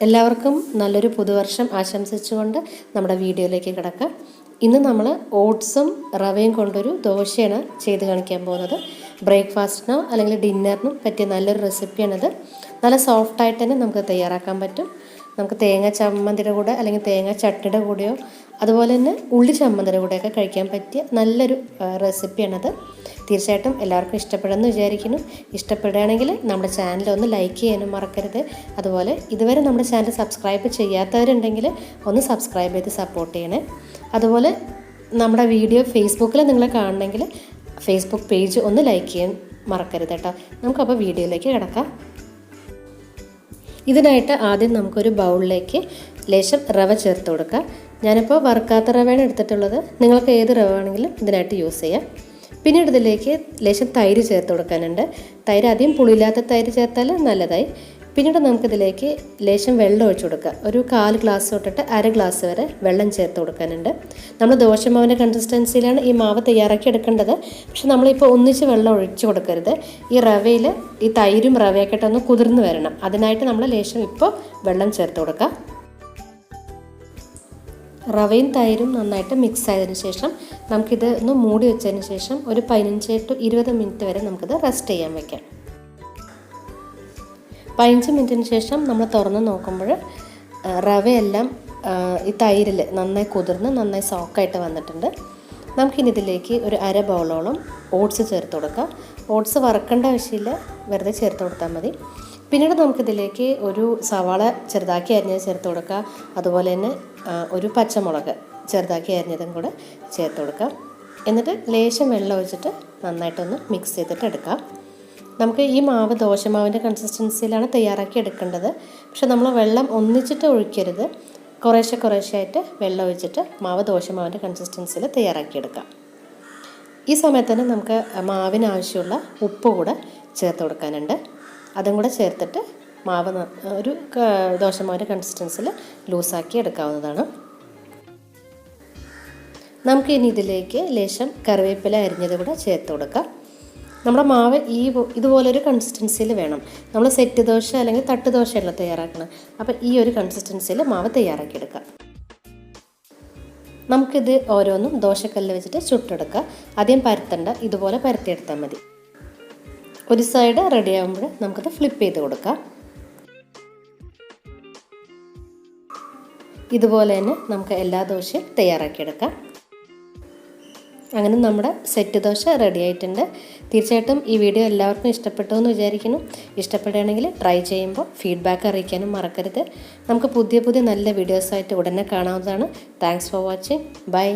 എല്ലാവർക്കും നല്ലൊരു പുതുവർഷം ആശംസിച്ചുകൊണ്ട് നമ്മുടെ വീഡിയോയിലേക്ക് കിടക്കാം. ഇന്ന് നമ്മൾ ഓട്സും റവയും കൊണ്ടൊരു ദോശയാണ് ചെയ്ത് കാണിക്കാൻ പോകുന്നത്. ബ്രേക്ക്ഫാസ്റ്റിനോ അല്ലെങ്കിൽ ഡിന്നറിനും പറ്റിയ നല്ലൊരു റെസിപ്പിയാണിത്. നല്ല സോഫ്റ്റായിട്ട് തന്നെ നമുക്ക് തയ്യാറാക്കാൻ പറ്റും. നമുക്ക് തേങ്ങ ചമ്മന്തിയുടെ കൂടെ അല്ലെങ്കിൽ തേങ്ങ ചട്നിയുടെ കൂടെയോ അതുപോലെ തന്നെ ഉള്ളി ചമ്മന്തിയുടെ കൂടെയൊക്കെ കഴിക്കാൻ പറ്റിയ നല്ലൊരു റെസിപ്പിയാണത്. തീർച്ചയായിട്ടും എല്ലാവർക്കും ഇഷ്ടപ്പെടുമെന്ന് വിചാരിക്കുന്നു. ഇഷ്ടപ്പെടുകയാണെങ്കിൽ നമ്മുടെ ചാനൽ ഒന്ന് ലൈക്ക് ചെയ്യാനും മറക്കരുത്. അതുപോലെ ഇതുവരെ നമ്മുടെ ചാനൽ സബ്സ്ക്രൈബ് ചെയ്യാത്തവരുണ്ടെങ്കിൽ ഒന്ന് സബ്സ്ക്രൈബ് ചെയ്ത് സപ്പോർട്ട് ചെയ്യണേ. അതുപോലെ നമ്മുടെ വീഡിയോ ഫേസ്ബുക്കിൽ നിങ്ങൾ കാണണമെങ്കിൽ ഫേസ്ബുക്ക് പേജ് ഒന്ന് ലൈക്ക് ചെയ്യാൻ മറക്കരുത് കേട്ടോ. നമുക്കപ്പോൾ വീഡിയോയിലേക്ക് കിടക്കാം. ഇതിനായിട്ട് ആദ്യം നമുക്കൊരു ബൗളിലേക്ക് ലേശം റവ ചേർത്ത് കൊടുക്കാം. ഞാനിപ്പോൾ വറുക്കാത്ത റവയാണ് എടുത്തിട്ടുള്ളത്. നിങ്ങൾക്ക് ഏത് റവ ആണെങ്കിലും ഇതിനായിട്ട് യൂസ് ചെയ്യാം. പിന്നീട് ഇതിലേക്ക് ലേശം തൈര് ചേർത്ത് കൊടുക്കാനുണ്ട്. തൈര് അധികം പുളിയില്ലാത്ത തൈര് ചേർത്താൽ നല്ലതായി. പിന്നീട് നമുക്കിതിലേക്ക് ലേശം വെള്ളം ഒഴിച്ച് കൊടുക്കുക. ഒരു 1/4 ഗ്ലാസ് തൊട്ടിട്ട് 1/2 ഗ്ലാസ് വരെ വെള്ളം ചേർത്ത് കൊടുക്കാനുണ്ട്. നമ്മൾ ദോശമാവിൻ്റെ കൺസിസ്റ്റൻസിയിലാണ് ഈ മാവ് തയ്യാറാക്കി എടുക്കേണ്ടത്. പക്ഷെ നമ്മളിപ്പോൾ ഒന്നിച്ച് വെള്ളം ഒഴിച്ച് കൊടുക്കരുത്. ഈ റവയിൽ ഈ തൈരും റവയൊക്കെ ഇട്ടൊന്ന് കുതിർന്ന് വരണം. അതിനായിട്ട് നമ്മൾ ലേശം ഇപ്പോൾ വെള്ളം ചേർത്ത് കൊടുക്കുക. റവയും തൈരും നന്നായിട്ട് മിക്സ് ആയതിനു ശേഷം നമുക്കിത് ഒന്ന് മൂടി വെച്ചതിന് ശേഷം ഒരു 15 to 20 മിനിറ്റ് വരെ നമുക്കിത് റെസ്റ്റ് ചെയ്യാൻ വയ്ക്കാം. 15 മിനിറ്റിന് ശേഷം നമ്മൾ തുറന്ന് നോക്കുമ്പോൾ റവയെല്ലാം ഈ തൈരിൽ നന്നായി കുതിർന്ന് നന്നായി സോക്കായിട്ട് വന്നിട്ടുണ്ട്. നമുക്കിനി ഇതിലേക്ക് ഒരു 1/2 ബൗളോളം ഓട്സ് ചേർത്ത് കൊടുക്കാം. ഓട്സ് വറക്കേണ്ട ആവശ്യമില്ല, വെറുതെ ചേർത്ത് കൊടുത്താൽ മതി. പിന്നീട് നമുക്കിതിലേക്ക് ഒരു സവാള ചെറുതാക്കി അരിഞ്ഞത് ചേർത്ത് കൊടുക്കുക. അതുപോലെ തന്നെ ഒരു പച്ചമുളക് ചെറുതാക്കി അരിഞ്ഞതും കൂടെ ചേർത്ത് കൊടുക്കാം. എന്നിട്ട് ലേശം വെള്ളം ഒഴിച്ചിട്ട് നന്നായിട്ടൊന്ന് മിക്സ് ചെയ്തിട്ട് എടുക്കാം. നമുക്ക് ഈ മാവ് ദോശമാവിൻ്റെ കൺസിസ്റ്റൻസിയിലാണ് തയ്യാറാക്കി എടുക്കേണ്ടത്. പക്ഷെ നമ്മൾ വെള്ളം ഒന്നിച്ചിട്ട് ഒഴിക്കരുത്. കുറേശ്ശെ വെള്ളം ഒഴിച്ചിട്ട് മാവ് ദോശമാവിൻ്റെ കൺസിസ്റ്റൻസിയിൽ തയ്യാറാക്കിയെടുക്കാം. ഈ സമയത്ത് തന്നെ നമുക്ക് മാവിന് ആവശ്യമുള്ള ഉപ്പ് കൂടെ ചേർത്ത് കൊടുക്കാനുണ്ട്. അതും കൂടെ ചേർത്തിട്ട് മാവ് ഒരു ദോശമാവിൻ്റെ കൺസിസ്റ്റൻസിൽ ലൂസാക്കി എടുക്കാവുന്നതാണ്. നമുക്ക് ഇനി ഇതിലേക്ക് ലേശം കറിവേപ്പില അരിഞ്ഞത് കൂടെ ചേർത്ത് കൊടുക്കാം. നമ്മുടെ മാവ് ഇതുപോലൊരു കൺസിസ്റ്റൻസിയിൽ വേണം. നമ്മൾ സെറ്റ് ദോശ അല്ലെങ്കിൽ തട്ട് ദോശയല്ല തയ്യാറാക്കണം. അപ്പോൾ ഈ ഒരു കൺസിസ്റ്റൻസിയിൽ മാവ് തയ്യാറാക്കിയെടുക്കാം. നമുക്കിത് ഓരോന്നും ദോശക്കല്ല് വെച്ചിട്ട് ചുട്ടെടുക്കാം. ആദ്യം പരത്തണ്ട, ഇതുപോലെ പരത്തിയെടുത്താൽ മതി. ഒരു സൈഡ് റെഡി ആകുമ്പോൾ നമുക്കത് ഫ്ലിപ്പ് ചെയ്ത് കൊടുക്കാം. ഇതുപോലെ തന്നെ നമുക്ക് എല്ലാ ദോശയും തയ്യാറാക്കിയെടുക്കാം. അങ്ങനെ നമ്മുടെ സെറ്റ് ദോശ റെഡി ആയിട്ടുണ്ട്. തീർച്ചയായിട്ടും ഈ വീഡിയോ എല്ലാവർക്കും ഇഷ്ടപ്പെട്ടു എന്ന് വിചാരിക്കുന്നു. ഇഷ്ടപ്പെടുകയാണെങ്കിൽ ട്രൈ ചെയ്യുമ്പോൾ ഫീഡ്ബാക്ക് അറിയിക്കാനും മറക്കരുത്. നമുക്ക് പുതിയ നല്ല വീഡിയോസായിട്ട് ഉടനെ കാണാവുന്നതാണ്. Thanks for watching. ബൈ.